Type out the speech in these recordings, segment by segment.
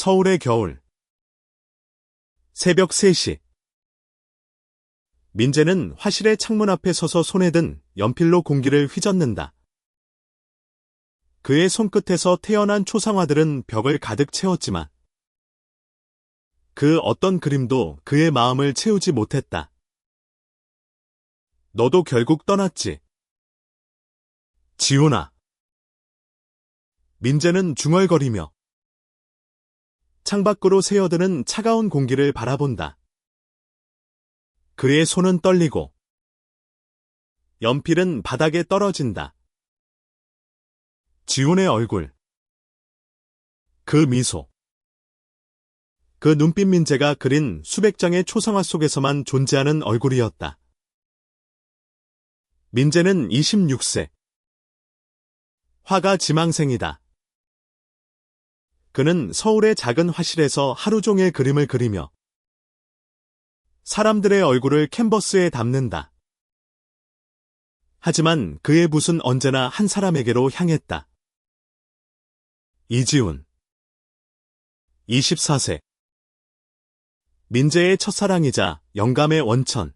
서울의 겨울. 새벽 3시. 민재는 화실의 창문 앞에 서서 손에 든 연필로 공기를 휘젓는다. 그의 손끝에서 태어난 초상화들은 벽을 가득 채웠지만 그 어떤 그림도 그의 마음을 채우지 못했다. 너도 결국 떠났지. 지훈아. 민재는 중얼거리며 창밖으로 새어드는 차가운 공기를 바라본다. 그의 손은 떨리고 연필은 바닥에 떨어진다. 지훈의 얼굴. 그 미소. 그 눈빛 민재가 그린 수백 장의 초상화 속에서만 존재하는 얼굴이었다. 민재는 26세. 화가 지망생이다. 그는 서울의 작은 화실에서 하루 종일 그림을 그리며 사람들의 얼굴을 캔버스에 담는다. 하지만 그의 붓은 언제나 한 사람에게로 향했다. 이지훈. 24세. 민재의 첫사랑이자 영감의 원천.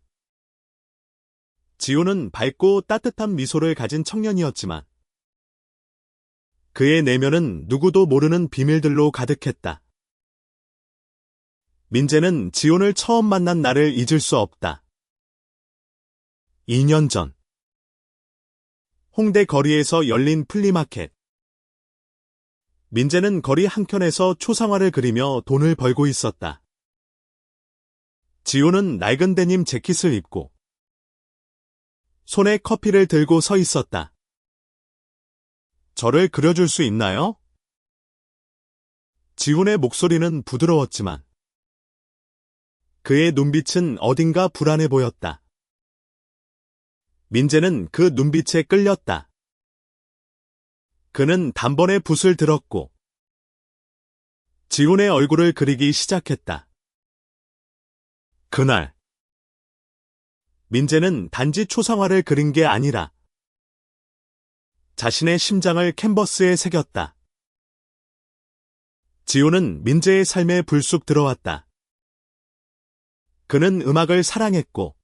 지훈은 밝고 따뜻한 미소를 가진 청년이었지만 그의 내면은 누구도 모르는 비밀들로 가득했다. 민재는 지훈을 처음 만난 날을 잊을 수 없다. 2년 전. 홍대 거리에서 열린 플리마켓. 민재는 거리 한켠에서 초상화를 그리며 돈을 벌고 있었다. 지훈은 낡은 데님 재킷을 입고 손에 커피를 들고 서 있었다. 저를 그려줄 수 있나요? 지훈의 목소리는 부드러웠지만 그의 눈빛은 어딘가 불안해 보였다. 민재는 그 눈빛에 끌렸다. 그는 단번에 붓을 들었고 지훈의 얼굴을 그리기 시작했다. 그날 민재는 단지 초상화를 그린 게 아니라 자신의 심장을 캔버스에 새겼다. 지훈은 민재의 삶에 불쑥 들어왔다. 그는 음악을 사랑했고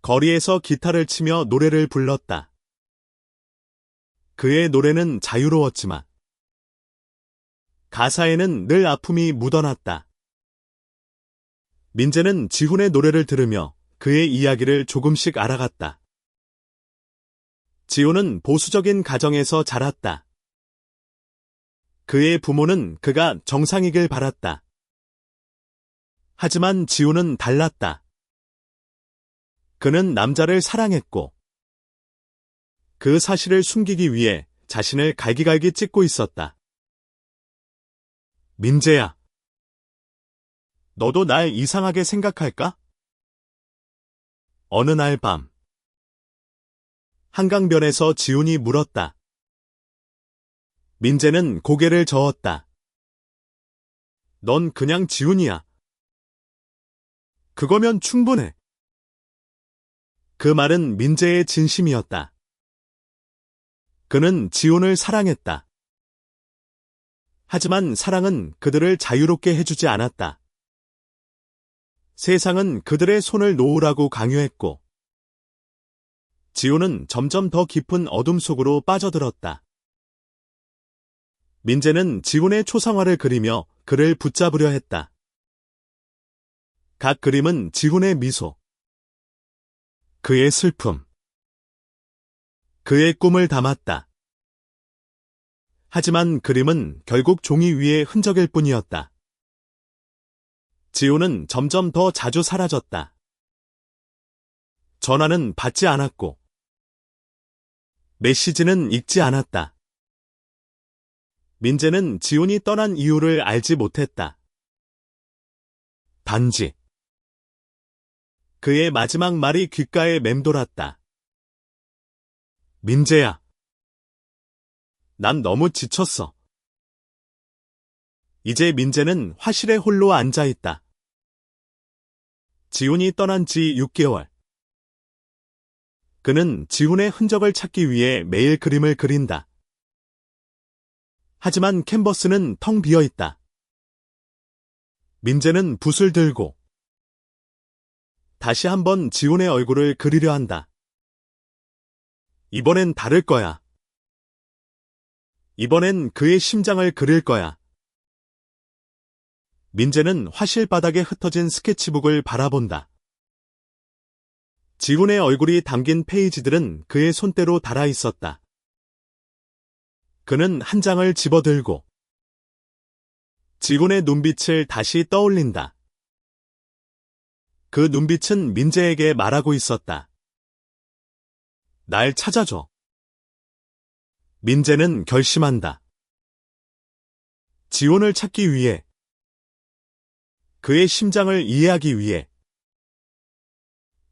거리에서 기타를 치며 노래를 불렀다. 그의 노래는 자유로웠지만 가사에는 늘 아픔이 묻어났다. 민재는 지훈의 노래를 들으며 그의 이야기를 조금씩 알아갔다. 지훈은 보수적인 가정에서 자랐다. 그의 부모는 그가 정상이길 바랐다. 하지만 지훈은 달랐다. 그는 남자를 사랑했고 그 사실을 숨기기 위해 자신을 갈기갈기 찢고 있었다. 민재야. 너도 날 이상하게 생각할까? 어느 날 밤. 한강변에서 지훈이 물었다. 민재는 고개를 저었다. 넌 그냥 지훈이야. 그거면 충분해. 그 말은 민재의 진심이었다. 그는 지훈을 사랑했다. 하지만 사랑은 그들을 자유롭게 해주지 않았다. 세상은 그들의 손을 놓으라고 강요했고 지훈은 점점 더 깊은 어둠 속으로 빠져들었다. 민재는 지훈의 초상화를 그리며 그를 붙잡으려 했다. 각 그림은 지훈의 미소, 그의 슬픔, 그의 꿈을 담았다. 하지만 그림은 결국 종이 위의 흔적일 뿐이었다. 지훈은 점점 더 자주 사라졌다. 전화는 받지 않았고 메시지는 읽지 않았다. 민재는 지훈이 떠난 이유를 알지 못했다. 단지 그의 마지막 말이 귓가에 맴돌았다. 민재야. 난 너무 지쳤어. 이제 민재는 화실에 홀로 앉아있다. 지훈이 떠난 지 6개월. 그는 지훈의 흔적을 찾기 위해 매일 그림을 그린다. 하지만 캔버스는 텅 비어 있다. 민재는 붓을 들고 다시 한번 지훈의 얼굴을 그리려 한다. 이번엔 다를 거야. 이번엔 그의 심장을 그릴 거야. 민재는 화실 바닥에 흩어진 스케치북을 바라본다. 지훈의 얼굴이 담긴 페이지들은 그의 손대로 닳아 있었다. 그는 한 장을 집어들고 지훈의 눈빛을 다시 떠올린다. 그 눈빛은 민재에게 말하고 있었다. 날 찾아줘. 민재는 결심한다. 지훈을 찾기 위해, 그의 심장을 이해하기 위해,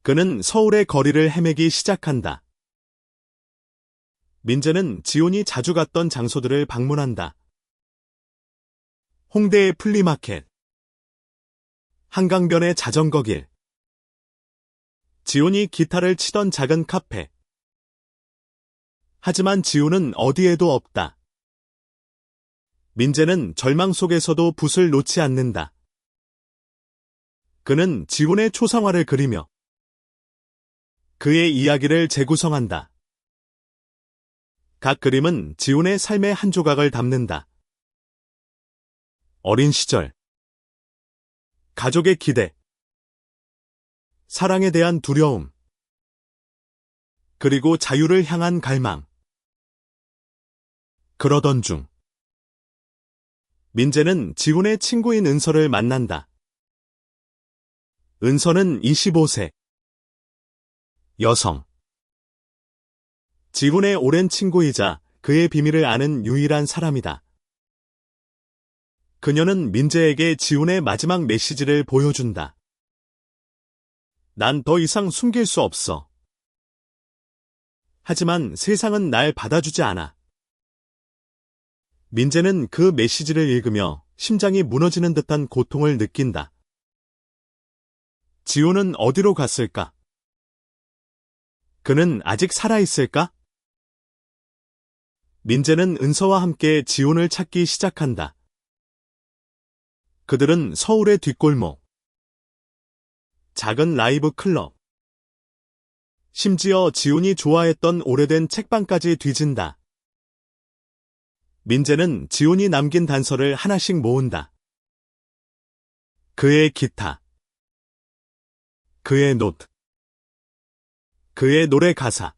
그는 서울의 거리를 헤매기 시작한다. 민재는 지훈이 자주 갔던 장소들을 방문한다. 홍대의 플리마켓, 한강변의 자전거길, 지훈이 기타를 치던 작은 카페. 하지만 지훈은 어디에도 없다. 민재는 절망 속에서도 붓을 놓지 않는다. 그는 지훈의 초상화를 그리며 그의 이야기를 재구성한다. 각 그림은 지훈의 삶의 한 조각을 담는다. 어린 시절, 가족의 기대, 사랑에 대한 두려움, 그리고 자유를 향한 갈망. 그러던 중, 민재는 지훈의 친구인 은서를 만난다. 은서는 25세, 여성. 지훈의 오랜 친구이자 그의 비밀을 아는 유일한 사람이다. 그녀는 민재에게 지훈의 마지막 메시지를 보여준다. 난 더 이상 숨길 수 없어. 하지만 세상은 날 받아주지 않아. 민재는 그 메시지를 읽으며 심장이 무너지는 듯한 고통을 느낀다. 지훈은 어디로 갔을까? 그는 아직 살아있을까? 민재는 은서와 함께 지훈을 찾기 시작한다. 그들은 서울의 뒷골목, 작은 라이브 클럽, 심지어 지훈이 좋아했던 오래된 책방까지 뒤진다. 민재는 지훈이 남긴 단서를 하나씩 모은다. 그의 기타, 그의 노트, 그의 노래 가사.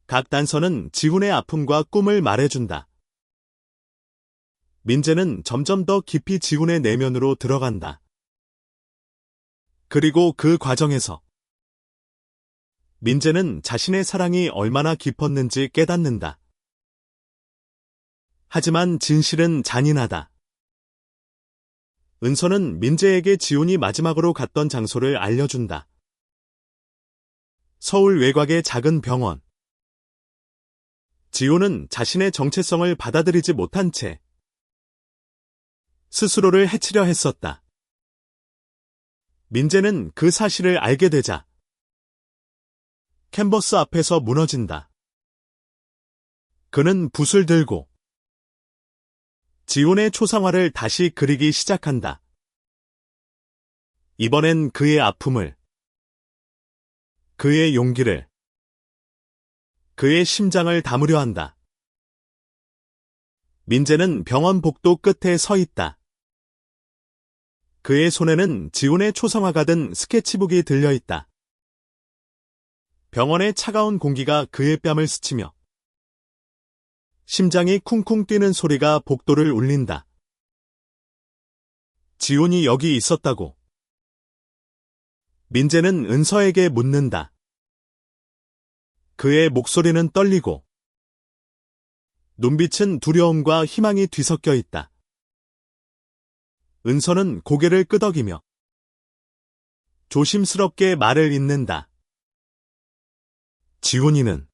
각 단서는 지훈의 아픔과 꿈을 말해준다. 민재는 점점 더 깊이 지훈의 내면으로 들어간다. 그리고 그 과정에서 민재는 자신의 사랑이 얼마나 깊었는지 깨닫는다. 하지만 진실은 잔인하다. 은서는 민재에게 지훈이 마지막으로 갔던 장소를 알려준다. 서울 외곽의 작은 병원. 지훈은 자신의 정체성을 받아들이지 못한 채 스스로를 해치려 했었다. 민재는 그 사실을 알게 되자 캔버스 앞에서 무너진다. 그는 붓을 들고 지훈의 초상화를 다시 그리기 시작한다. 이번엔 그의 아픔을, 그의 용기를, 그의 심장을 담으려 한다. 민재는 병원 복도 끝에 서 있다. 그의 손에는 지훈의 초상화가 든 스케치북이 들려 있다. 병원의 차가운 공기가 그의 뺨을 스치며 심장이 쿵쿵 뛰는 소리가 복도를 울린다. 지훈이 여기 있었다고. 민재는 은서에게 묻는다. 그의 목소리는 떨리고 눈빛은 두려움과 희망이 뒤섞여 있다. 은서는 고개를 끄덕이며 조심스럽게 말을 잇는다. 지훈이는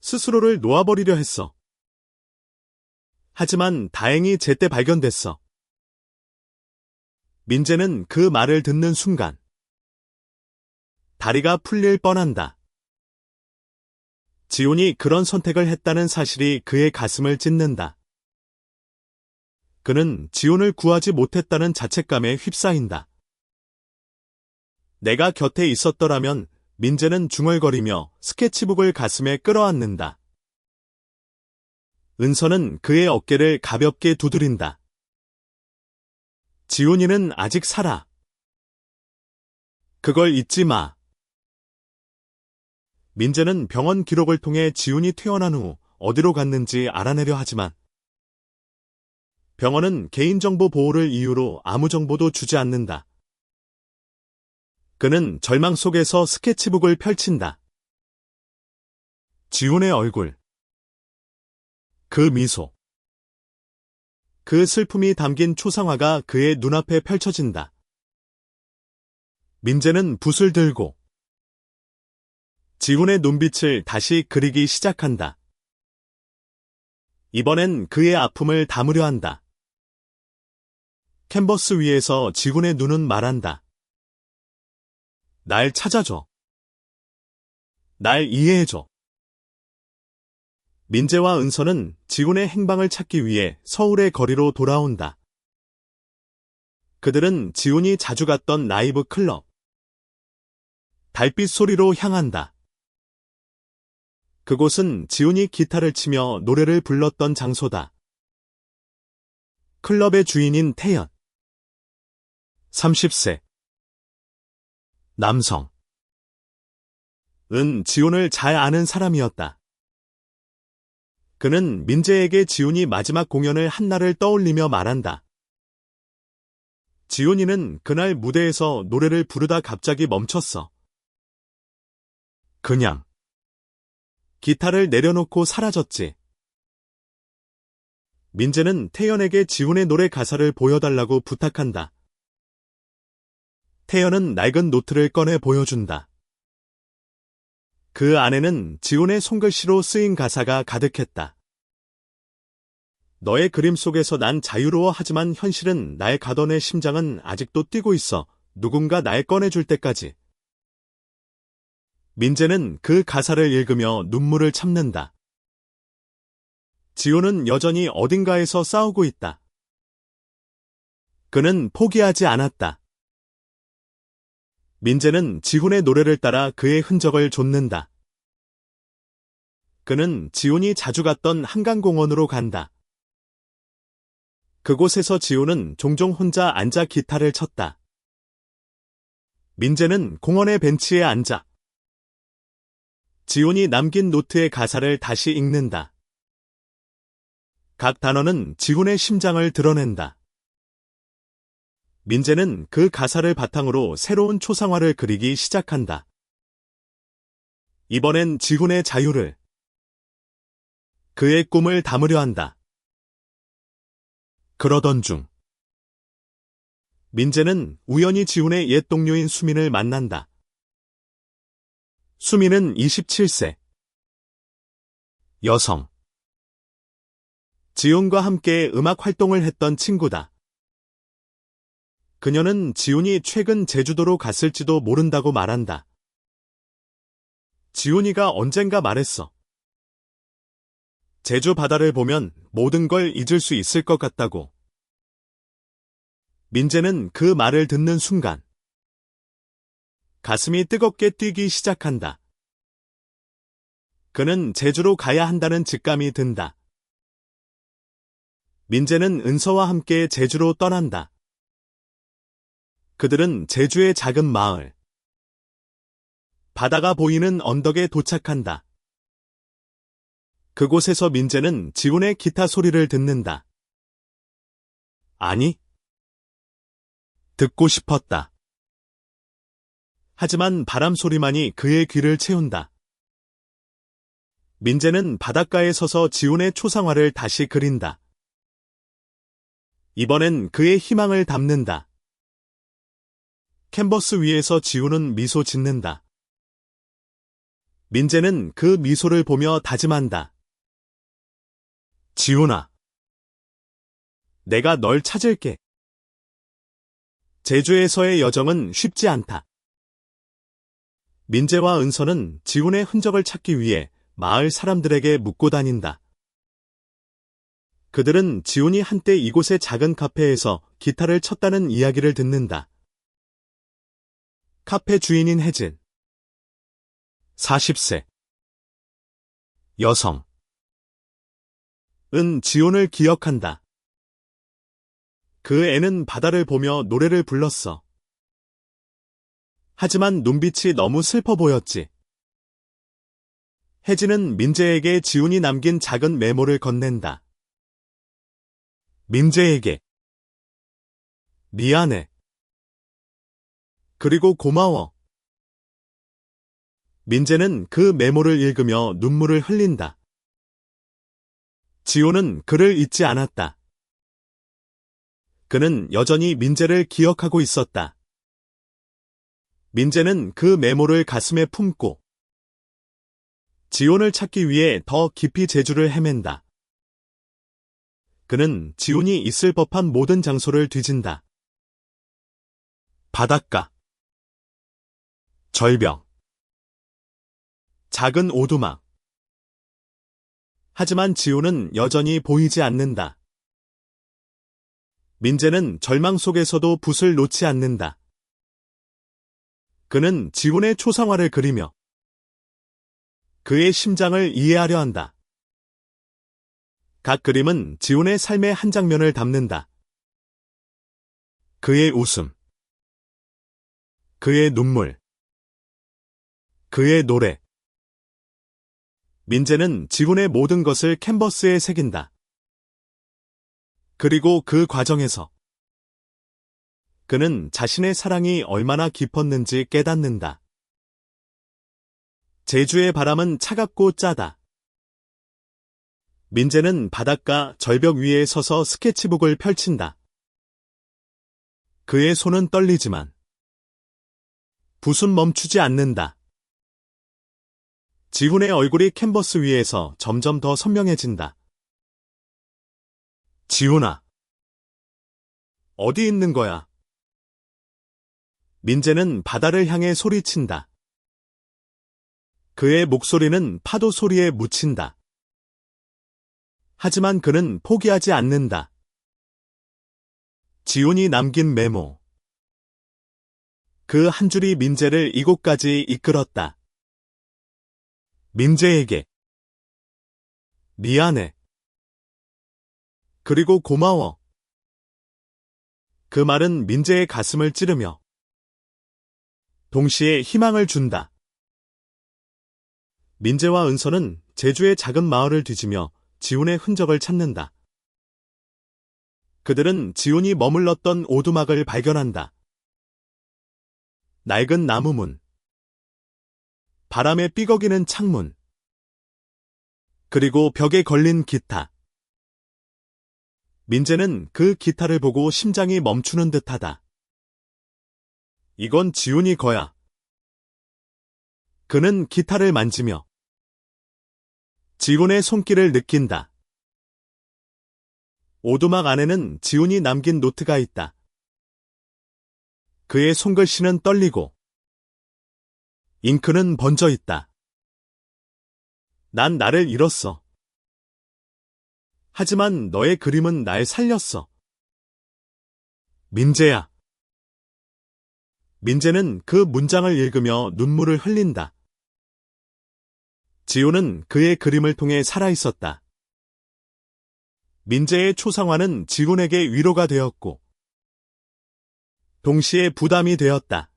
스스로를 놓아버리려 했어. 하지만 다행히 제때 발견됐어. 민재는 그 말을 듣는 순간 다리가 풀릴 뻔한다. 지훈이 그런 선택을 했다는 사실이 그의 가슴을 찢는다. 그는 지훈을 구하지 못했다는 자책감에 휩싸인다. 내가 곁에 있었더라면 민재는 중얼거리며 스케치북을 가슴에 끌어안는다. 은서는 그의 어깨를 가볍게 두드린다. 지훈이는 아직 살아. 그걸 잊지 마. 민재는 병원 기록을 통해 지훈이 퇴원한 후 어디로 갔는지 알아내려 하지만 병원은 개인정보 보호를 이유로 아무 정보도 주지 않는다. 그는 절망 속에서 스케치북을 펼친다. 지훈의 얼굴. 그 미소. 그 슬픔이 담긴 초상화가 그의 눈앞에 펼쳐진다. 민재는 붓을 들고 지훈의 눈빛을 다시 그리기 시작한다. 이번엔 그의 아픔을 담으려 한다. 캔버스 위에서 지훈의 눈은 말한다. 날 찾아줘. 날 이해해줘. 민재와 은서는 지훈의 행방을 찾기 위해 서울의 거리로 돌아온다. 그들은 지훈이 자주 갔던 라이브 클럽. 달빛 소리로 향한다. 그곳은 지훈이 기타를 치며 노래를 불렀던 장소다. 클럽의 주인인 태연. 30세. 남성. 은 지훈을 잘 아는 사람이었다. 그는 민재에게 지훈이 마지막 공연을 한 날을 떠올리며 말한다. 지훈이는 그날 무대에서 노래를 부르다 갑자기 멈췄어. 그냥 기타를 내려놓고 사라졌지. 민재는 태연에게 지훈의 노래 가사를 보여달라고 부탁한다. 태연은 낡은 노트를 꺼내 보여준다. 그 안에는 지훈의 손글씨로 쓰인 가사가 가득했다. 너의 그림 속에서 난 자유로워하지만 현실은 날 가둬내 심장은 아직도 뛰고 있어. 누군가 날 꺼내줄 때까지. 민재는 그 가사를 읽으며 눈물을 참는다. 지훈은 여전히 어딘가에서 싸우고 있다. 그는 포기하지 않았다. 민재는 지훈의 노래를 따라 그의 흔적을 좇는다. 그는 지훈이 자주 갔던 한강공원으로 간다. 그곳에서 지훈은 종종 혼자 앉아 기타를 쳤다. 민재는 공원의 벤치에 앉아 지훈이 남긴 노트의 가사를 다시 읽는다. 각 단어는 지훈의 심장을 드러낸다. 민재는 그 가사를 바탕으로 새로운 초상화를 그리기 시작한다. 이번엔 지훈의 자유를, 그의 꿈을 담으려 한다. 그러던 중 민재는 우연히 지훈의 옛 동료인 수민을 만난다. 수민은 27세. 여성. 지훈과 함께 음악 활동을 했던 친구다. 그녀는 지훈이 최근 제주도로 갔을지도 모른다고 말한다. 지훈이가 언젠가 말했어. 제주 바다를 보면 모든 걸 잊을 수 있을 것 같다고. 민재는 그 말을 듣는 순간 가슴이 뜨겁게 뛰기 시작한다. 그는 제주로 가야 한다는 직감이 든다. 민재는 은서와 함께 제주로 떠난다. 그들은 제주의 작은 마을, 바다가 보이는 언덕에 도착한다. 그곳에서 민재는 지훈의 기타 소리를 듣는다. 아니, 듣고 싶었다. 하지만 바람 소리만이 그의 귀를 채운다. 민재는 바닷가에 서서 지훈의 초상화를 다시 그린다. 이번엔 그의 희망을 담는다. 캔버스 위에서 지훈은 미소 짓는다. 민재는 그 미소를 보며 다짐한다. 지훈아, 내가 널 찾을게. 제주에서의 여정은 쉽지 않다. 민재와 은서는 지훈의 흔적을 찾기 위해 마을 사람들에게 묻고 다닌다. 그들은 지훈이 한때 이곳의 작은 카페에서 기타를 쳤다는 이야기를 듣는다. 카페 주인인 혜진. 40세. 여성. 은 지훈을 기억한다. 그 애는 바다를 보며 노래를 불렀어. 하지만 눈빛이 너무 슬퍼 보였지. 혜진은 민재에게 지훈이 남긴 작은 메모를 건넨다. 민재에게. 미안해. 그리고 고마워. 민재는 그 메모를 읽으며 눈물을 흘린다. 지훈은 그를 잊지 않았다. 그는 여전히 민재를 기억하고 있었다. 민재는 그 메모를 가슴에 품고 지훈을 찾기 위해 더 깊이 제주를 헤맨다. 그는 지훈이 있을 법한 모든 장소를 뒤진다. 바닷가, 절벽, 작은 오두막. 하지만 지훈은 여전히 보이지 않는다. 민재는 절망 속에서도 붓을 놓지 않는다. 그는 지훈의 초상화를 그리며 그의 심장을 이해하려 한다. 각 그림은 지훈의 삶의 한 장면을 담는다. 그의 웃음, 그의 눈물, 그의 노래. 민재는 지훈의 모든 것을 캔버스에 새긴다. 그리고 그 과정에서 그는 자신의 사랑이 얼마나 깊었는지 깨닫는다. 제주의 바람은 차갑고 짜다. 민재는 바닷가 절벽 위에 서서 스케치북을 펼친다. 그의 손은 떨리지만 붓은 멈추지 않는다. 지훈의 얼굴이 캔버스 위에서 점점 더 선명해진다. 지훈아, 어디 있는 거야? 민재는 바다를 향해 소리친다. 그의 목소리는 파도 소리에 묻힌다. 하지만 그는 포기하지 않는다. 지훈이 남긴 메모. 그 한 줄이 민재를 이곳까지 이끌었다. 민재에게. 미안해. 그리고 고마워. 그 말은 민재의 가슴을 찌르며 동시에 희망을 준다. 민재와 은서는 제주의 작은 마을을 뒤지며 지훈의 흔적을 찾는다. 그들은 지훈이 머물렀던 오두막을 발견한다. 낡은 나무문, 바람에 삐걱이는 창문, 그리고 벽에 걸린 기타. 민재는 그 기타를 보고 심장이 멈추는 듯하다. 이건 지훈이 거야. 그는 기타를 만지며 지훈의 손길을 느낀다. 오두막 안에는 지훈이 남긴 노트가 있다. 그의 손글씨는 떨리고 잉크는 번져 있다. 난 나를 잃었어. 하지만 너의 그림은 날 살렸어. 민재야. 민재는 그 문장을 읽으며 눈물을 흘린다. 지훈은 그의 그림을 통해 살아있었다. 민재의 초상화는 지훈에게 위로가 되었고 동시에 부담이 되었다.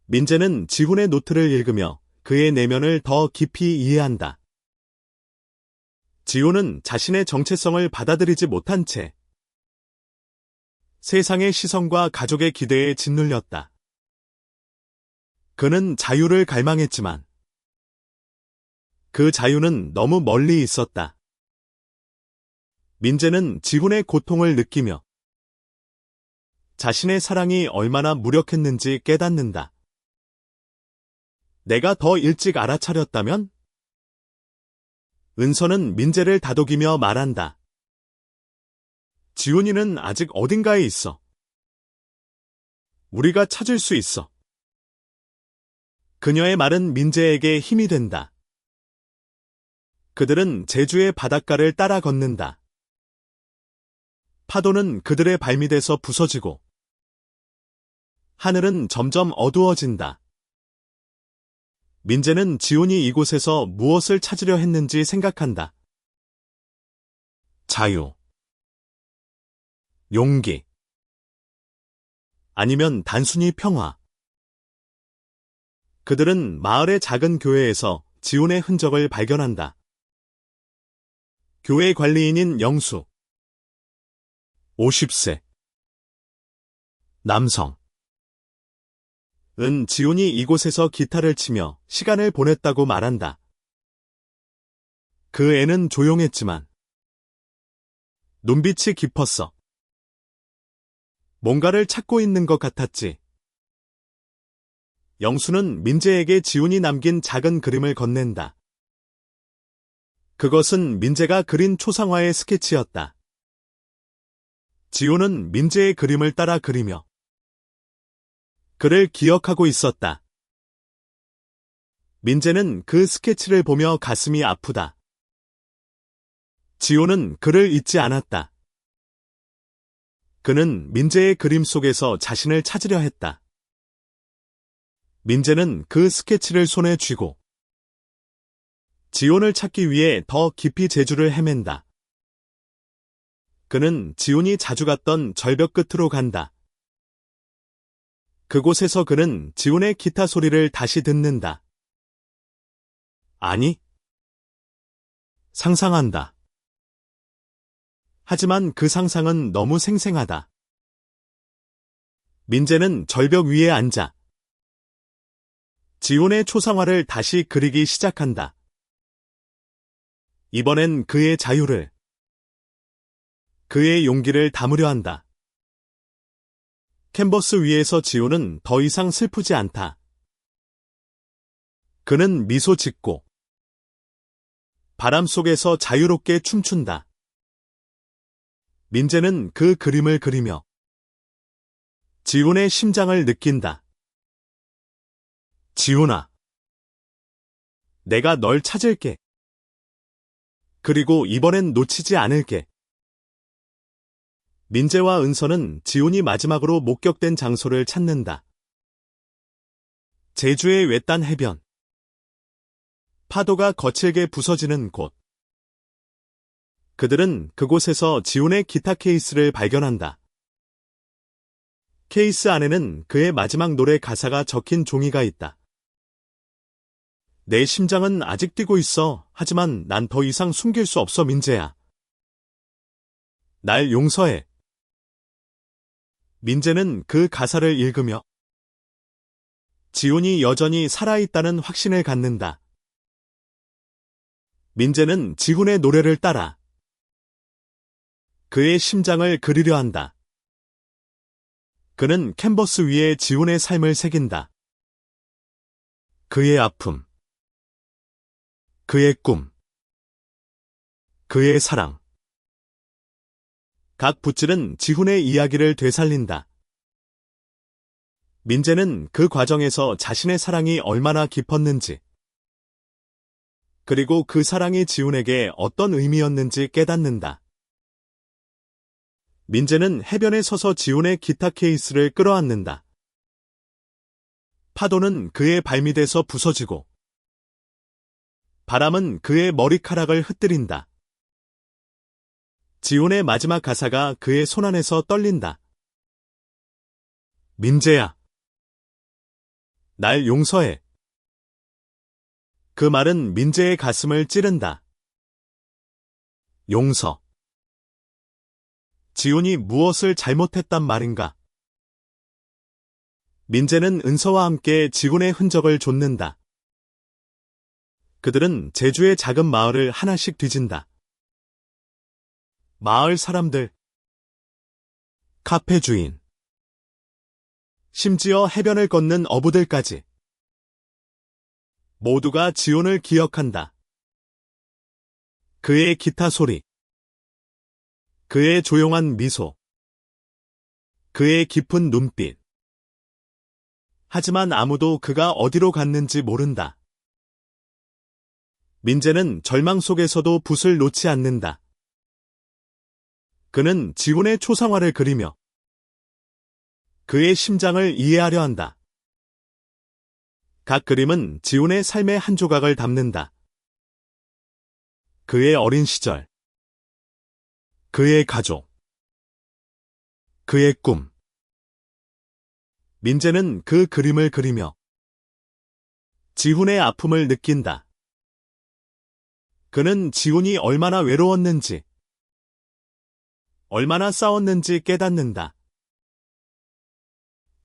민재는 지훈의 노트를 읽으며 그의 내면을 더 깊이 이해한다. 지훈은 자신의 정체성을 받아들이지 못한 채 세상의 시선과 가족의 기대에 짓눌렸다. 그는 자유를 갈망했지만 그 자유는 너무 멀리 있었다. 민재는 지훈의 고통을 느끼며 자신의 사랑이 얼마나 무력했는지 깨닫는다. 내가 더 일찍 알아차렸다면? 은서는 민재를 다독이며 말한다. 지훈이는 아직 어딘가에 있어. 우리가 찾을 수 있어. 그녀의 말은 민재에게 힘이 된다. 그들은 제주의 바닷가를 따라 걷는다. 파도는 그들의 발밑에서 부서지고 하늘은 점점 어두워진다. 민재는 지훈이 이곳에서 무엇을 찾으려 했는지 생각한다. 자유, 용기, 아니면 단순히 평화. 그들은 마을의 작은 교회에서 지훈의 흔적을 발견한다. 교회 관리인인 영수, 50세, 남성. 은 지훈이 이곳에서 기타를 치며 시간을 보냈다고 말한다. 그 애는 조용했지만 눈빛이 깊었어. 뭔가를 찾고 있는 것 같았지. 영수는 민재에게 지훈이 남긴 작은 그림을 건넨다. 그것은 민재가 그린 초상화의 스케치였다. 지훈은 민재의 그림을 따라 그리며 그를 기억하고 있었다. 민재는 그 스케치를 보며 가슴이 아프다. 지훈은 그를 잊지 않았다. 그는 민재의 그림 속에서 자신을 찾으려 했다. 민재는 그 스케치를 손에 쥐고 지훈을 찾기 위해 더 깊이 제주를 헤맨다. 그는 지훈이 자주 갔던 절벽 끝으로 간다. 그곳에서 그는 지훈의 기타 소리를 다시 듣는다. 아니, 상상한다. 하지만 그 상상은 너무 생생하다. 민재는 절벽 위에 앉아 지훈의 초상화를 다시 그리기 시작한다. 이번엔 그의 자유를, 그의 용기를 담으려 한다. 캔버스 위에서 지훈은 더 이상 슬프지 않다. 그는 미소 짓고 바람 속에서 자유롭게 춤춘다. 민재는 그 그림을 그리며 지훈의 심장을 느낀다. 지훈아, 내가 널 찾을게. 그리고 이번엔 놓치지 않을게. 민재와 은서는 지훈이 마지막으로 목격된 장소를 찾는다. 제주의 외딴 해변. 파도가 거칠게 부서지는 곳. 그들은 그곳에서 지훈의 기타 케이스를 발견한다. 케이스 안에는 그의 마지막 노래 가사가 적힌 종이가 있다. 내 심장은 아직 뛰고 있어. 하지만 난 더 이상 숨길 수 없어, 민재야. 날 용서해. 민재는 그 가사를 읽으며 지훈이 여전히 살아있다는 확신을 갖는다. 민재는 지훈의 노래를 따라 그의 심장을 그리려 한다. 그는 캔버스 위에 지훈의 삶을 새긴다. 그의 아픔, 그의 꿈, 그의 사랑. 각 붓질은 지훈의 이야기를 되살린다. 민재는 그 과정에서 자신의 사랑이 얼마나 깊었는지, 그리고 그 사랑이 지훈에게 어떤 의미였는지 깨닫는다. 민재는 해변에 서서 지훈의 기타 케이스를 끌어안는다. 파도는 그의 발밑에서 부서지고, 바람은 그의 머리카락을 흩뜨린다. 지훈의 마지막 가사가 그의 손안에서 떨린다. 민재야, 날 용서해. 그 말은 민재의 가슴을 찌른다. 용서. 지훈이 무엇을 잘못했단 말인가? 민재는 은서와 함께 지훈의 흔적을 좇는다. 그들은 제주의 작은 마을을 하나씩 뒤진다. 마을 사람들, 카페 주인, 심지어 해변을 걷는 어부들까지 모두가 지훈을 기억한다. 그의 기타 소리, 그의 조용한 미소, 그의 깊은 눈빛. 하지만 아무도 그가 어디로 갔는지 모른다. 민재는 절망 속에서도 붓을 놓지 않는다. 그는 지훈의 초상화를 그리며 그의 심장을 이해하려 한다. 각 그림은 지훈의 삶의 한 조각을 담는다. 그의 어린 시절, 그의 가족, 그의 꿈. 민재는 그 그림을 그리며 지훈의 아픔을 느낀다. 그는 지훈이 얼마나 외로웠는지, 얼마나 싸웠는지 깨닫는다.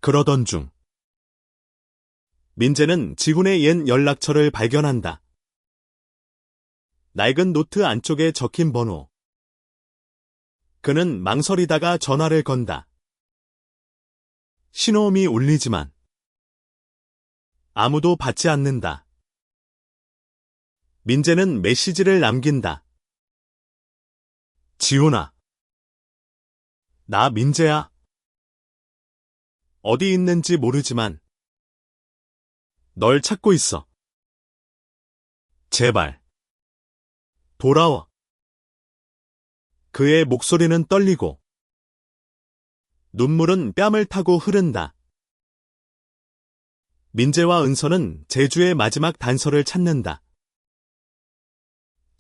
그러던 중, 민재는 지훈의 옛 연락처를 발견한다. 낡은 노트 안쪽에 적힌 번호. 그는 망설이다가 전화를 건다. 신호음이 울리지만 아무도 받지 않는다. 민재는 메시지를 남긴다. 지훈아. 나 민재야. 어디 있는지 모르지만 널 찾고 있어. 제발. 돌아와. 그의 목소리는 떨리고 눈물은 뺨을 타고 흐른다. 민재와 은서는 제주의 마지막 단서를 찾는다.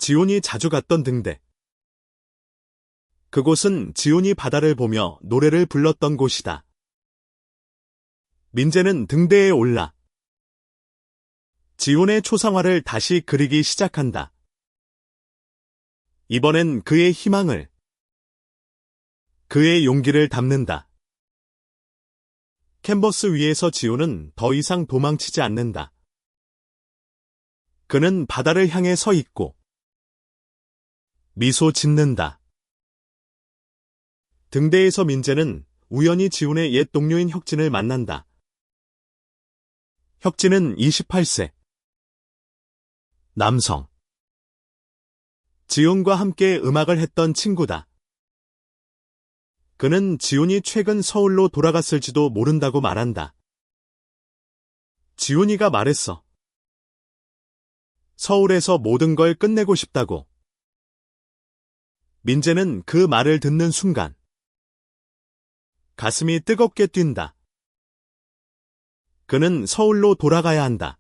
지훈이 자주 갔던 등대. 그곳은 지훈이 바다를 보며 노래를 불렀던 곳이다. 민재는 등대에 올라 지훈의 초상화를 다시 그리기 시작한다. 이번엔 그의 희망을, 그의 용기를 담는다. 캔버스 위에서 지훈은 더 이상 도망치지 않는다. 그는 바다를 향해 서 있고 미소 짓는다. 등대에서 민재는 우연히 지훈의 옛 동료인 혁진을 만난다. 혁진은 28세. 남성. 지훈과 함께 음악을 했던 친구다. 그는 지훈이 최근 서울로 돌아갔을지도 모른다고 말한다. 지훈이가 말했어. 서울에서 모든 걸 끝내고 싶다고. 민재는 그 말을 듣는 순간 가슴이 뜨겁게 뛴다. 그는 서울로 돌아가야 한다.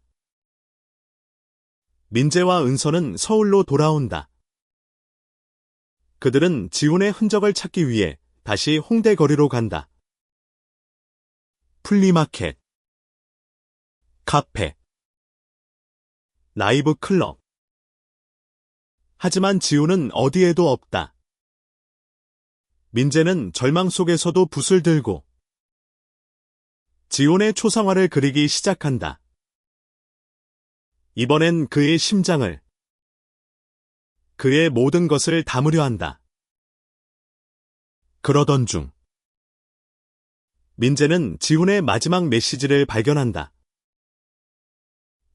민재와 은서는 서울로 돌아온다. 그들은 지훈의 흔적을 찾기 위해 다시 홍대 거리로 간다. 플리마켓, 카페, 라이브 클럽. 하지만 지훈은 어디에도 없다. 민재는 절망 속에서도 붓을 들고 지훈의 초상화를 그리기 시작한다. 이번엔 그의 심장을, 그의 모든 것을 담으려 한다. 그러던 중, 민재는 지훈의 마지막 메시지를 발견한다.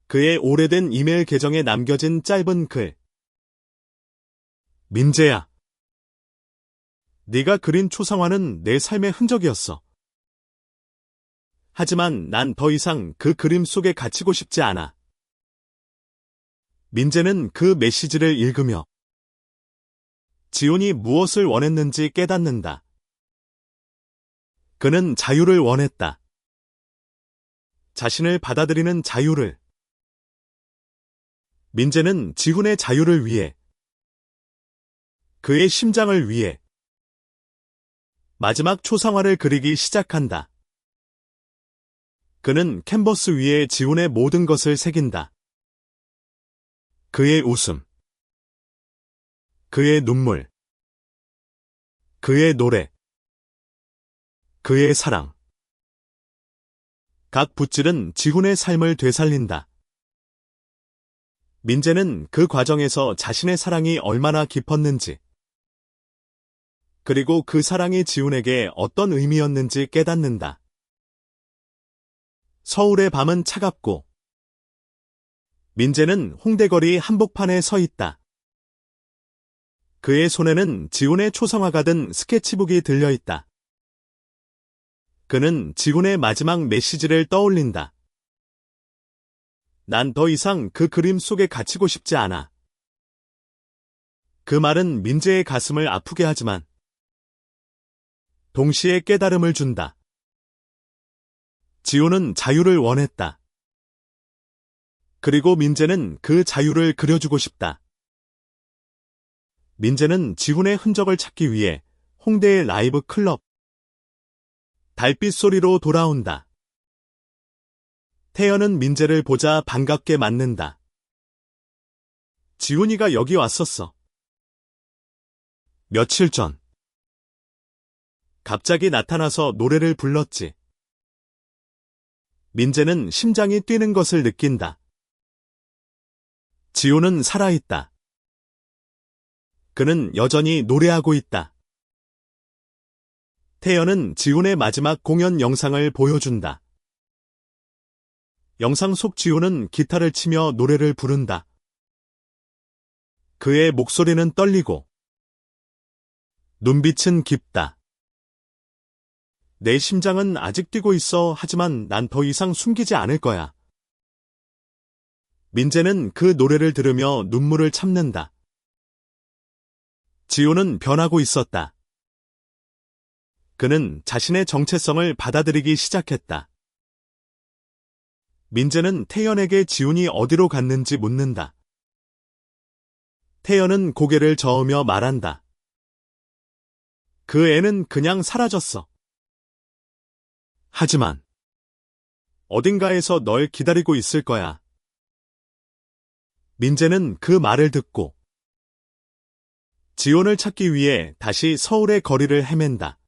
그의 오래된 이메일 계정에 남겨진 짧은 글. 민재야. 네가 그린 초상화는 내 삶의 흔적이었어. 하지만 난 더 이상 그 그림 속에 갇히고 싶지 않아. 민재는 그 메시지를 읽으며 지훈이 무엇을 원했는지 깨닫는다. 그는 자유를 원했다. 자신을 받아들이는 자유를. 민재는 지훈의 자유를 위해, 그의 심장을 위해 마지막 초상화를 그리기 시작한다. 그는 캔버스 위에 지훈의 모든 것을 새긴다. 그의 웃음, 그의 눈물, 그의 노래, 그의 사랑. 각 붓질은 지훈의 삶을 되살린다. 민재는 그 과정에서 자신의 사랑이 얼마나 깊었는지, 그리고 그 사랑이 지훈에게 어떤 의미였는지 깨닫는다. 서울의 밤은 차갑고 민재는 홍대거리 한복판에 서 있다. 그의 손에는 지훈의 초상화가 든 스케치북이 들려있다. 그는 지훈의 마지막 메시지를 떠올린다. 난 더 이상 그 그림 속에 갇히고 싶지 않아. 그 말은 민재의 가슴을 아프게 하지만 동시에 깨달음을 준다. 지호는 자유를 원했다. 그리고 민재는 그 자유를 그려주고 싶다. 민재는 지훈의 흔적을 찾기 위해 홍대의 라이브 클럽 달빛 소리로 돌아온다. 태연은 민재를 보자 반갑게 맞는다. 지훈이가 여기 왔었어. 며칠 전. 갑자기 나타나서 노래를 불렀지. 민재는 심장이 뛰는 것을 느낀다. 지호는 살아있다. 그는 여전히 노래하고 있다. 태연은 지훈의 마지막 공연 영상을 보여준다. 영상 속 지훈은 기타를 치며 노래를 부른다. 그의 목소리는 떨리고 눈빛은 깊다. 내 심장은 아직 뛰고 있어. 하지만 난 더 이상 숨기지 않을 거야. 민재는 그 노래를 들으며 눈물을 참는다. 지호는 변하고 있었다. 그는 자신의 정체성을 받아들이기 시작했다. 민재는 태연에게 지훈이 어디로 갔는지 묻는다. 태연은 고개를 저으며 말한다. 그 애는 그냥 사라졌어. 하지만 어딘가에서 널 기다리고 있을 거야. 민재는 그 말을 듣고 지훈을 찾기 위해 다시 서울의 거리를 헤맨다.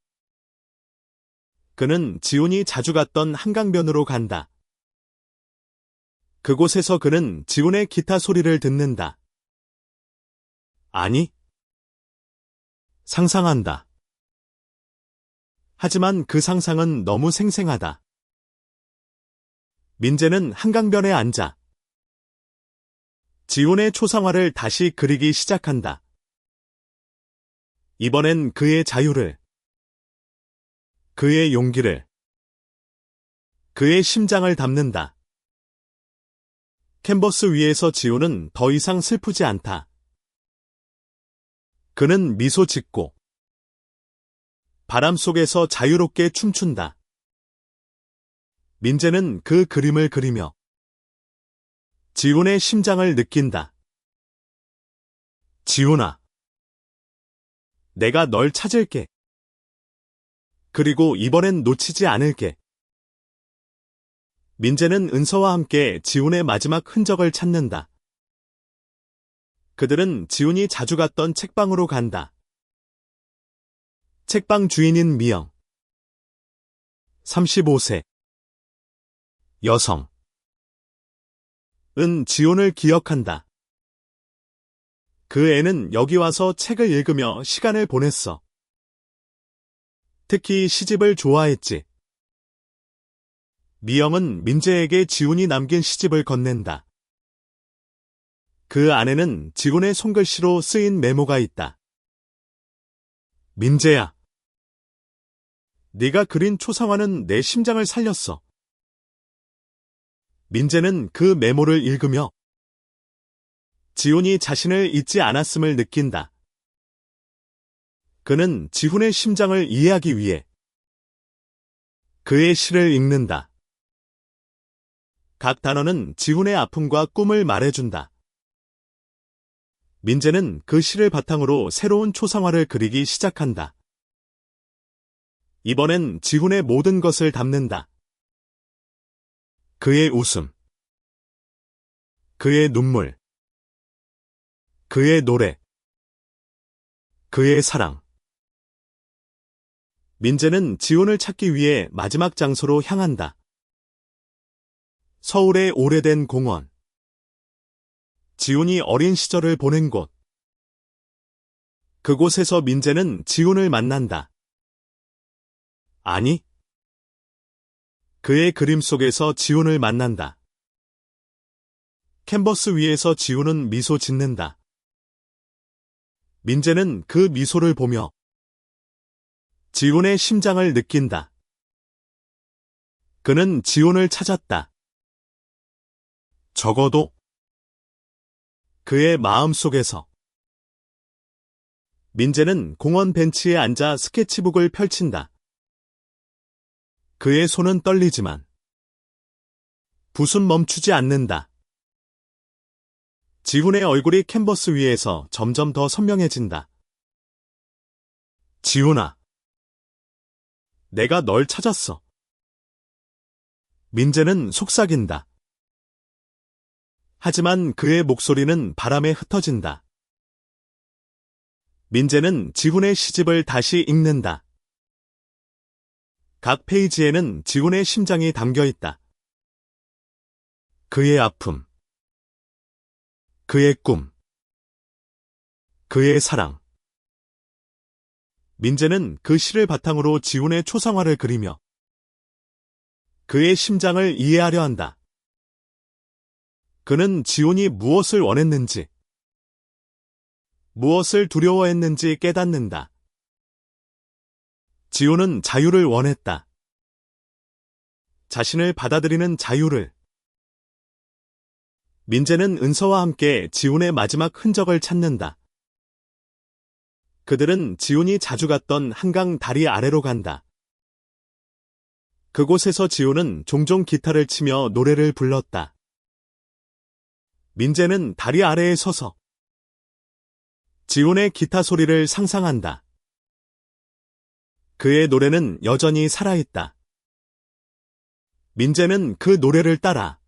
그는 지훈이 자주 갔던 한강변으로 간다. 그곳에서 그는 지훈의 기타 소리를 듣는다. 아니, 상상한다. 하지만 그 상상은 너무 생생하다. 민재는 한강변에 앉아 지훈의 초상화를 다시 그리기 시작한다. 이번엔 그의 자유를, 그의 용기를, 그의 심장을 담는다. 캔버스 위에서 지훈은 더 이상 슬프지 않다. 그는 미소 짓고 바람 속에서 자유롭게 춤춘다. 민재는 그 그림을 그리며 지훈의 심장을 느낀다. 지훈아, 내가 널 찾을게. 그리고 이번엔 놓치지 않을게. 민재는 은서와 함께 지훈의 마지막 흔적을 찾는다. 그들은 지훈이 자주 갔던 책방으로 간다. 책방 주인인 미영. 35세. 여성. 은 지훈을 기억한다. 그 애는 여기 와서 책을 읽으며 시간을 보냈어. 특히 시집을 좋아했지. 미영은 민재에게 지훈이 남긴 시집을 건넨다. 그 안에는 지훈의 손글씨로 쓰인 메모가 있다. 민재야, 네가 그린 초상화는 내 심장을 살렸어. 민재는 그 메모를 읽으며 지훈이 자신을 잊지 않았음을 느낀다. 그는 지훈의 심장을 이해하기 위해 그의 시를 읽는다. 각 단어는 지훈의 아픔과 꿈을 말해준다. 민재는 그 시를 바탕으로 새로운 초상화를 그리기 시작한다. 이번엔 지훈의 모든 것을 담는다. 그의 웃음, 그의 눈물, 그의 노래, 그의 사랑. 민재는 지훈을 찾기 위해 마지막 장소로 향한다. 서울의 오래된 공원. 지훈이 어린 시절을 보낸 곳. 그곳에서 민재는 지훈을 만난다. 아니, 그의 그림 속에서 지훈을 만난다. 캔버스 위에서 지훈은 미소 짓는다. 민재는 그 미소를 보며 지훈의 심장을 느낀다. 그는 지훈을 찾았다. 적어도 그의 마음 속에서. 민재는 공원 벤치에 앉아 스케치북을 펼친다. 그의 손은 떨리지만 붓은 멈추지 않는다. 지훈의 얼굴이 캔버스 위에서 점점 더 선명해진다. 지훈아, 내가 널 찾았어. 민재는 속삭인다. 하지만 그의 목소리는 바람에 흩어진다. 민재는 지훈의 시집을 다시 읽는다. 각 페이지에는 지훈의 심장이 담겨 있다. 그의 아픔, 그의 꿈, 그의 사랑. 민재는 그 시를 바탕으로 지훈의 초상화를 그리며 그의 심장을 이해하려 한다. 그는 지훈이 무엇을 원했는지, 무엇을 두려워했는지 깨닫는다. 지훈은 자유를 원했다. 자신을 받아들이는 자유를. 민재는 은서와 함께 지훈의 마지막 흔적을 찾는다. 그들은 지훈이 자주 갔던 한강 다리 아래로 간다. 그곳에서 지훈은 종종 기타를 치며 노래를 불렀다. 민재는 다리 아래에 서서 지훈의 기타 소리를 상상한다. 그의 노래는 여전히 살아있다. 민재는 그 노래를 따라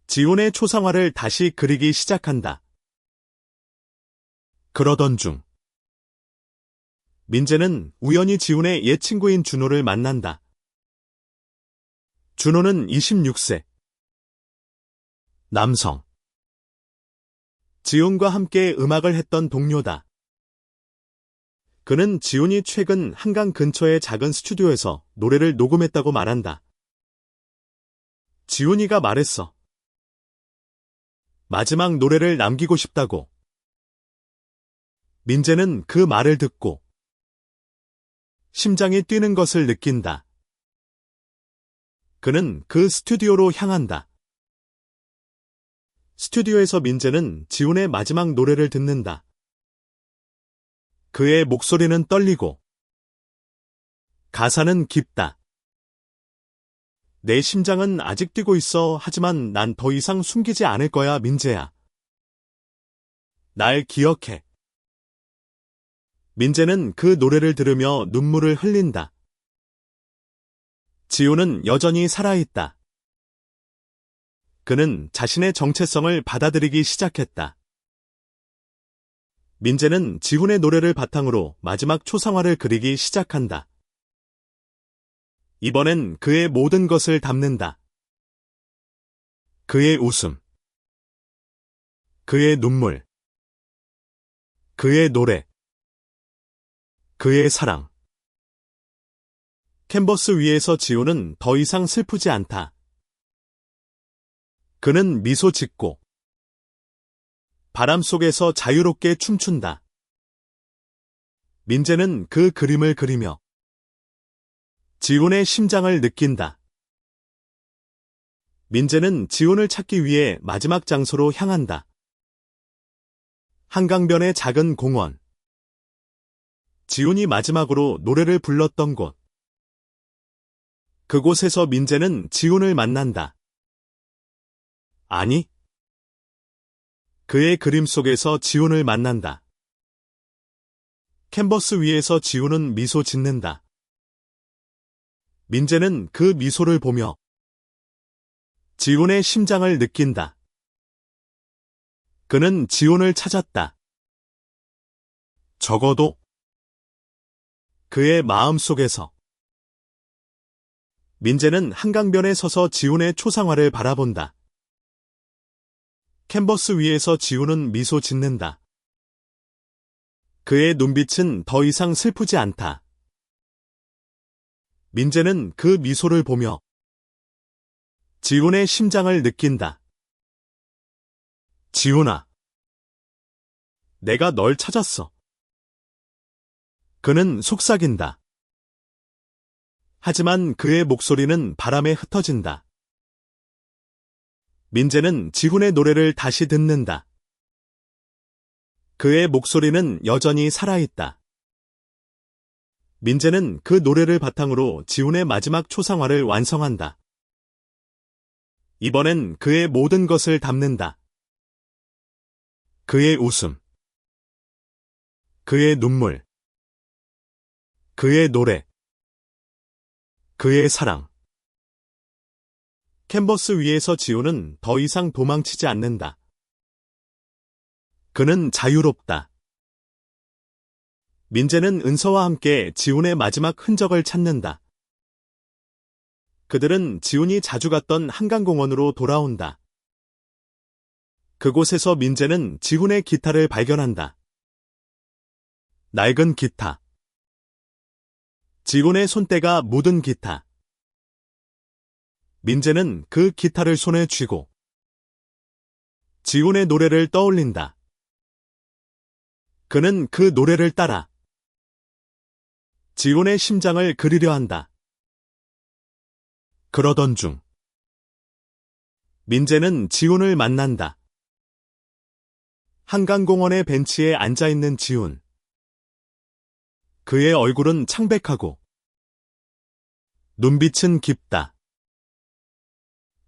지훈의 초상화를 다시 그리기 시작한다. 그러던 중 민재는 우연히 지훈의 옛 친구인 준호를 만난다. 준호는 26세. 남성. 지훈과 함께 음악을 했던 동료다. 그는 지훈이 최근 한강 근처의 작은 스튜디오에서 노래를 녹음했다고 말한다. 지훈이가 말했어. 마지막 노래를 남기고 싶다고. 민재는 그 말을 듣고 심장이 뛰는 것을 느낀다. 그는 그 스튜디오로 향한다. 스튜디오에서 민재는 지훈의 마지막 노래를 듣는다. 그의 목소리는 떨리고 가사는 깊다. 내 심장은 아직 뛰고 있어. 하지만 난 더 이상 숨기지 않을 거야, 민재야. 날 기억해. 민재는 그 노래를 들으며 눈물을 흘린다. 지훈은 여전히 살아있다. 그는 자신의 정체성을 받아들이기 시작했다. 민재는 지훈의 노래를 바탕으로 마지막 초상화를 그리기 시작한다. 이번엔 그의 모든 것을 담는다. 그의 웃음, 그의 눈물, 그의 노래, 그의 사랑. 캔버스 위에서 지훈은 더 이상 슬프지 않다. 그는 미소 짓고 바람 속에서 자유롭게 춤춘다. 민재는 그 그림을 그리며 지훈의 심장을 느낀다. 민재는 지훈을 찾기 위해 마지막 장소로 향한다. 한강변의 작은 공원. 지훈이 마지막으로 노래를 불렀던 곳. 그곳에서 민재는 지훈을 만난다. 아니, 그의 그림 속에서 지훈을 만난다. 캔버스 위에서 지훈은 미소 짓는다. 민재는 그 미소를 보며 지훈의 심장을 느낀다. 그는 지훈을 찾았다. 적어도 그의 마음 속에서. 민재는 한강변에 서서 지훈의 초상화를 바라본다. 캔버스 위에서 지훈은 미소 짓는다. 그의 눈빛은 더 이상 슬프지 않다. 민재는 그 미소를 보며 지훈의 심장을 느낀다. 지훈아, 내가 널 찾았어. 그는 속삭인다. 하지만 그의 목소리는 바람에 흩어진다. 민재는 지훈의 노래를 다시 듣는다. 그의 목소리는 여전히 살아있다. 민재는 그 노래를 바탕으로 지훈의 마지막 초상화를 완성한다. 이번엔 그의 모든 것을 담는다. 그의 웃음, 그의 눈물, 그의 노래, 그의 사랑. 캔버스 위에서 지훈은 더 이상 도망치지 않는다. 그는 자유롭다. 민재는 은서와 함께 지훈의 마지막 흔적을 찾는다. 그들은 지훈이 자주 갔던 한강공원으로 돌아온다. 그곳에서 민재는 지훈의 기타를 발견한다. 낡은 기타. 지훈의 손때가 묻은 기타. 민재는 그 기타를 손에 쥐고 지훈의 노래를 떠올린다. 그는 그 노래를 따라 지훈의 심장을 그리려 한다. 그러던 중 민재는 지훈을 만난다. 한강공원의 벤치에 앉아있는 지훈. 그의 얼굴은 창백하고 눈빛은 깊다.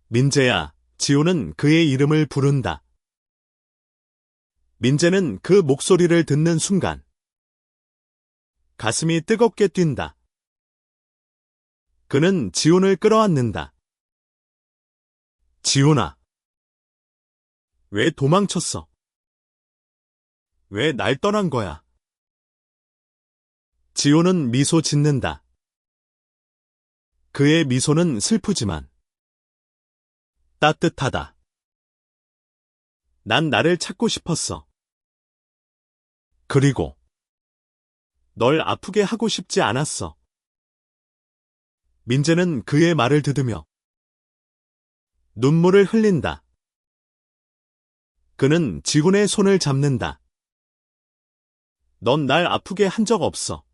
민재야, 지훈은 그의 이름을 부른다. 민재는 그 목소리를 듣는 순간 가슴이 뜨겁게 뛴다. 그는 지훈을 끌어안는다. 지훈아, 왜 도망쳤어? 왜 날 떠난 거야? 지훈은 미소 짓는다. 그의 미소는 슬프지만 따뜻하다. 난 나를 찾고 싶었어. 그리고 널 아프게 하고 싶지 않았어. 민재는 그의 말을 듣으며 눈물을 흘린다. 그는 지훈의 손을 잡는다. 넌 날 아프게 한 적 없어.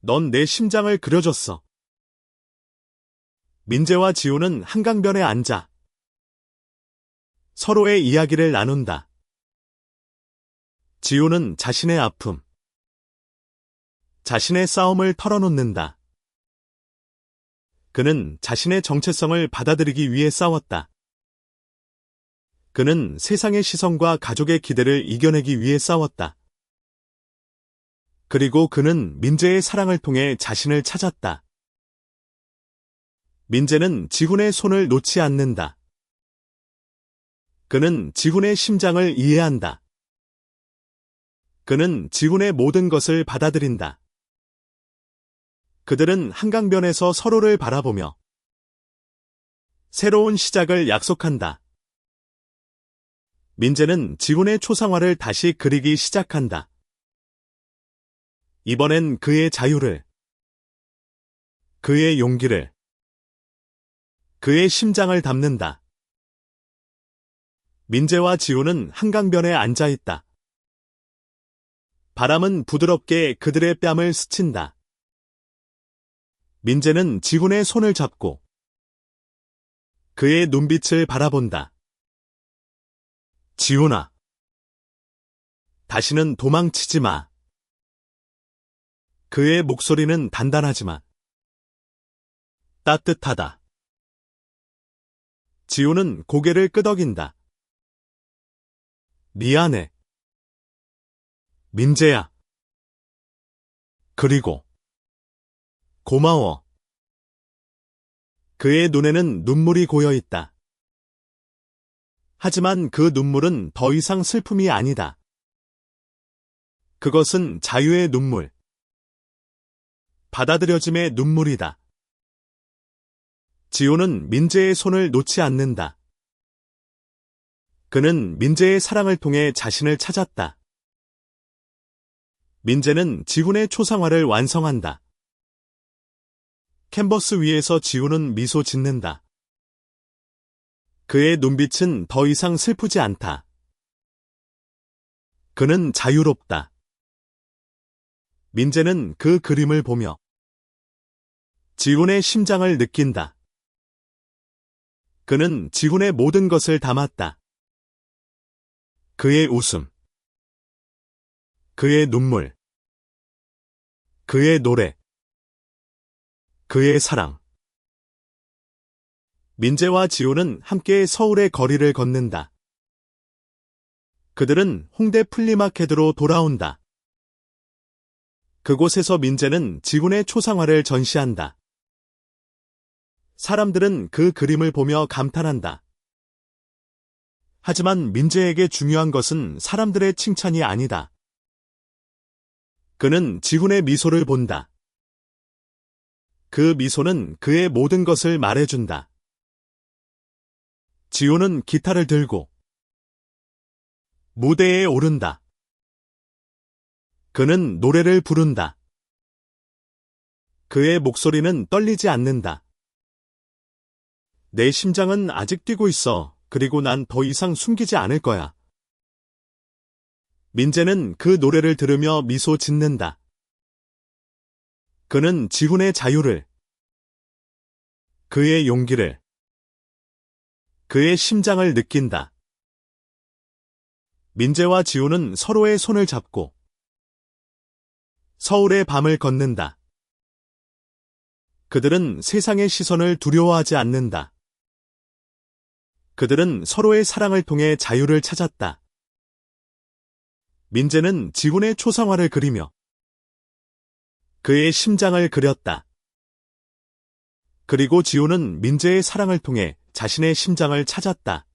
넌 내 심장을 그려줬어. 민재와 지훈은 한강변에 앉아 서로의 이야기를 나눈다. 지훈은 자신의 아픔, 자신의 싸움을 털어놓는다. 그는 자신의 정체성을 받아들이기 위해 싸웠다. 그는 세상의 시선과 가족의 기대를 이겨내기 위해 싸웠다. 그리고 그는 민재의 사랑을 통해 자신을 찾았다. 민재는 지훈의 손을 놓지 않는다. 그는 지훈의 심장을 이해한다. 그는 지훈의 모든 것을 받아들인다. 그들은 한강변에서 서로를 바라보며 새로운 시작을 약속한다. 민재는 지훈의 초상화를 다시 그리기 시작한다. 이번엔 그의 자유를, 그의 용기를, 그의 심장을 담는다. 민재와 지훈은 한강변에 앉아있다. 바람은 부드럽게 그들의 뺨을 스친다. 민재는 지훈의 손을 잡고 그의 눈빛을 바라본다. 지훈아, 다시는 도망치지 마. 그의 목소리는 단단하지만 따뜻하다. 지훈은 고개를 끄덕인다. 미안해. 민재야. 그리고 고마워. 그의 눈에는 눈물이 고여 있다. 하지만 그 눈물은 더 이상 슬픔이 아니다. 그것은 자유의 눈물. 받아들여짐의 눈물이다. 지훈은 민재의 손을 놓지 않는다. 그는 민재의 사랑을 통해 자신을 찾았다. 민재는 지훈의 초상화를 완성한다. 캔버스 위에서 지훈은 미소 짓는다. 그의 눈빛은 더 이상 슬프지 않다. 그는 자유롭다. 민재는 그 그림을 보며 지훈의 심장을 느낀다. 그는 지훈의 모든 것을 담았다. 그의 웃음, 그의 눈물, 그의 노래, 그의 사랑. 민재와 지호는 함께 서울의 거리를 걷는다. 그들은 홍대 플리마켓으로 돌아온다. 그곳에서 민재는 지훈의 초상화를 전시한다. 사람들은 그 그림을 보며 감탄한다. 하지만 민재에게 중요한 것은 사람들의 칭찬이 아니다. 그는 지훈의 미소를 본다. 그 미소는 그의 모든 것을 말해준다. 지훈은 기타를 들고 무대에 오른다. 그는 노래를 부른다. 그의 목소리는 떨리지 않는다. 내 심장은 아직 뛰고 있어. 그리고 난 더 이상 숨기지 않을 거야. 민재는 그 노래를 들으며 미소 짓는다. 그는 지훈의 자유를, 그의 용기를, 그의 심장을 느낀다. 민재와 지훈은 서로의 손을 잡고 서울의 밤을 걷는다. 그들은 세상의 시선을 두려워하지 않는다. 그들은 서로의 사랑을 통해 자유를 찾았다. 민재는 지훈의 초상화를 그리며 그의 심장을 그렸다. 그리고 지훈은 민재의 사랑을 통해 자신의 심장을 찾았다.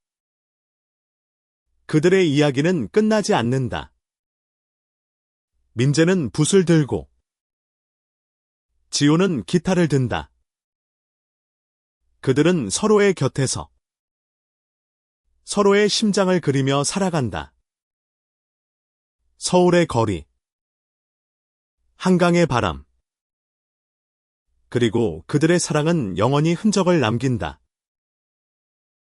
그들의 이야기는 끝나지 않는다. 민재는 붓을 들고 지훈은 기타를 든다. 그들은 서로의 곁에서 서로의 심장을 그리며 살아간다. 서울의 거리, 한강의 바람, 그리고 그들의 사랑은 영원히 흔적을 남긴다.